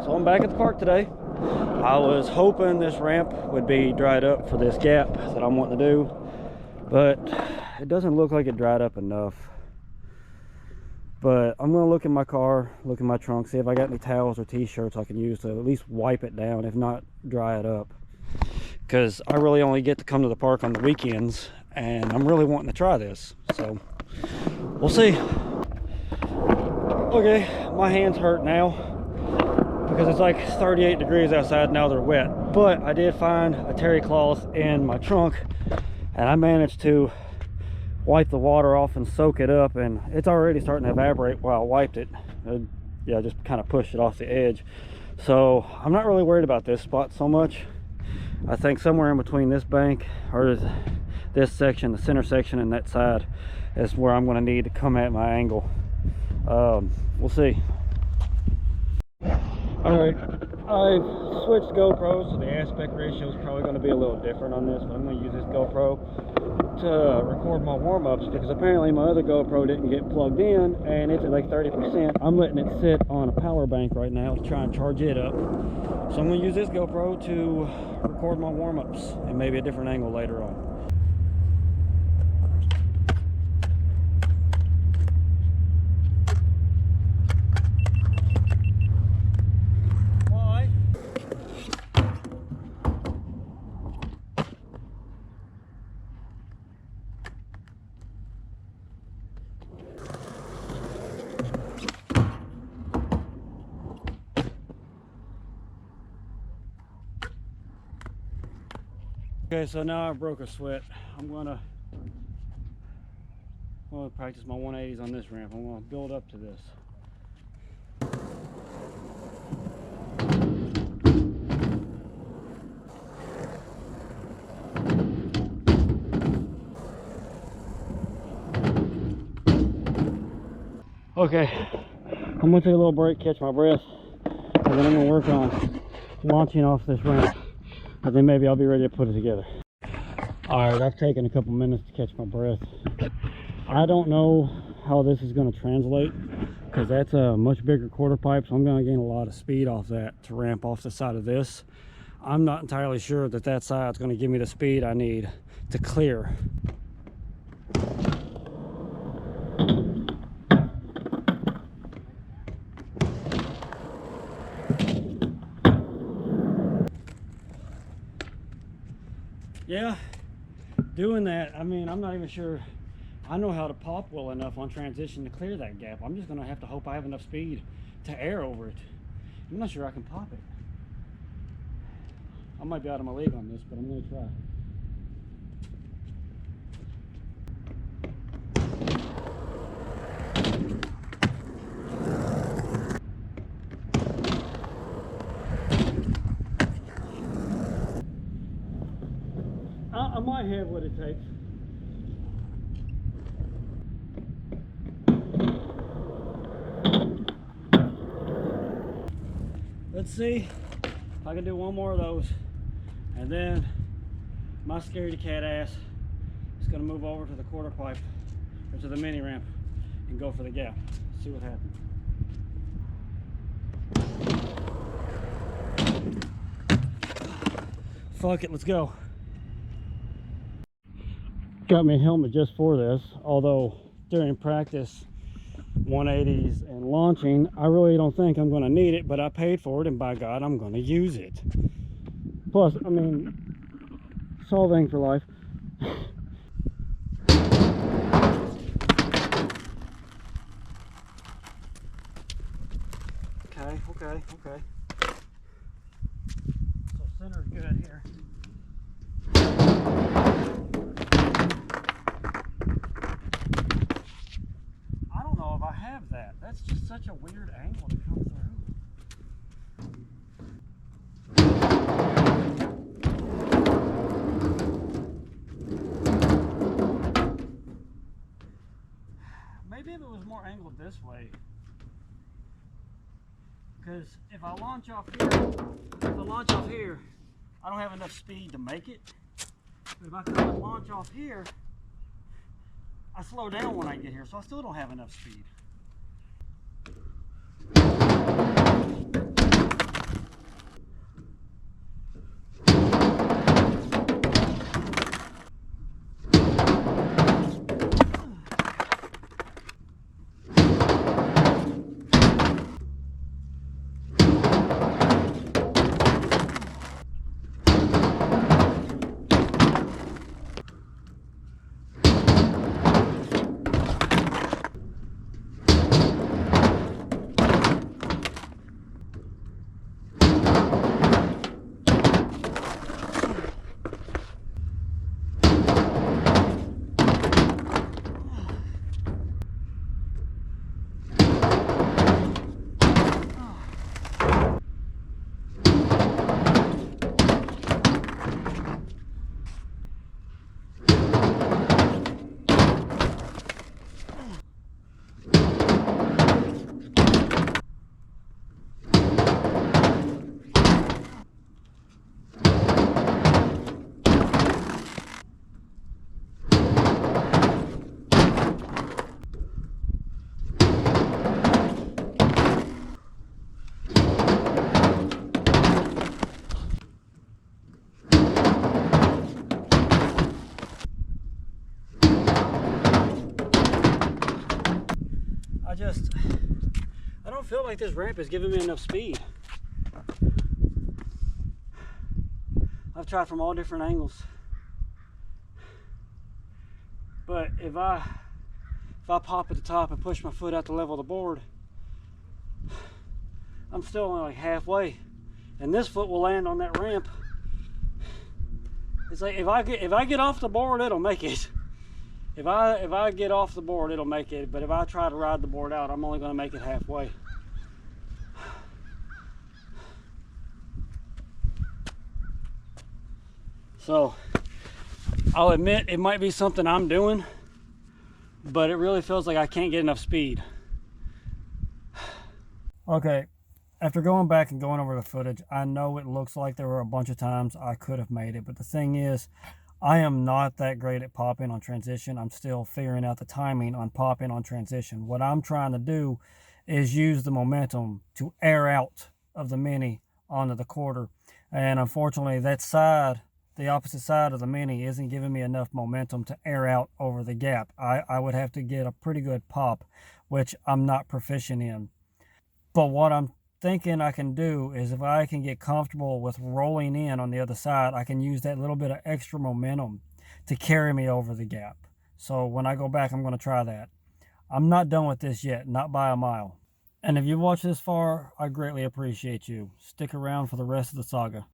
So I'm back at the park today. I was hoping this ramp would be dried up for this gap that I'm wanting to do, but it doesn't look like it dried up enough. But I'm gonna look in my car, look in my trunk, see if I got any towels or t-shirts I can use to at least wipe it down, if not dry it up. Because I really only get to come to the park on the weekends, and I'm really wanting to try this. So we'll see. Okay, my hands hurt now because it's like 38 degrees outside. Now they're wet, but I did find a terry cloth in my trunk, and I managed to wipe the water off and soak it up, and it's already starting to evaporate while I wiped it. Yeah, just kind of pushed it off the edge. So I'm not really worried about this spot so much. I think somewhere in between this bank, or this section, the center section, and that side is where I'm going to need to come at my angle. We'll see. Alright, I've switched GoPros, so the aspect ratio is probably going to be a little different on this, but I'm going to use this GoPro to record my warm-ups, because apparently my other GoPro didn't get plugged in and it's at like 30%. I'm letting it sit on a power bank right now to try and charge it up. So I'm going to use this GoPro to record my warm-ups and maybe a different angle later on. Okay, so now I broke a sweat. I'm gonna practice my 180s on this ramp. I'm gonna build up to this. Okay, I'm gonna take a little break, catch my breath, and then I'm gonna work on launching off this ramp. And then maybe I'll be ready to put it together. Alright, I've taken a couple minutes to catch my breath. I don't know how this is going to translate, because that's a much bigger quarter pipe, so I'm going to gain a lot of speed off that to ramp off the side of this. I'm not entirely sure that that side's going to give me the speed I need to clear. Yeah, doing that, I mean, I'm not even sure I know how to pop well enough on transition to clear that gap. I'm just going to have to hope I have enough speed to air over it. I'm not sure I can pop it. I might be out of my league on this, but I'm going to try. I might have what it takes. Let's see if I can do one more of those, and then my scaredy cat ass is going to move over to the quarter pipe, or to the mini ramp, and go for the gap. See what happens. Fuck it, let's go. Got me a helmet just for this, although during practice 180s and launching I really don't think I'm going to need it, but I paid for it and by God I'm going to use it. Plus, I mean, solving for life. Okay. So center's good here. I have that. That's just such a weird angle to come through. Maybe if it was more angled this way. Because if I launch off here, I don't have enough speed to make it. But if I can launch off here, I slow down when I get here, so I still don't have enough speed. like this ramp is giving me enough speed. I've tried from all different angles. But if I pop at the top and push my foot out the level of the board, I'm still only like halfway. And this foot will land on that ramp. It's like if I get off the board, it'll make it. If I get off the board, it'll make it. But if I try to ride the board out, I'm only going to make it halfway. So I'll admit it might be something I'm doing, but it really feels like I can't get enough speed. Okay, after going back and going over the footage, I know it looks like there were a bunch of times I could have made it, but the thing is, I am not that great at popping on transition. I'm still figuring out the timing on popping on transition. What I'm trying to do is use the momentum to air out of the Mini onto the quarter. And unfortunately, that side, the opposite side of the Mini, isn't giving me enough momentum to air out over the gap. I would have to get a pretty good pop, which I'm not proficient in. But what I'm thinking I can do is if I can get comfortable with rolling in on the other side, I can use that little bit of extra momentum to carry me over the gap. So when I go back, I'm going to try that. I'm not done with this yet, not by a mile. And if you watched this far, I greatly appreciate you. Stick around for the rest of the saga.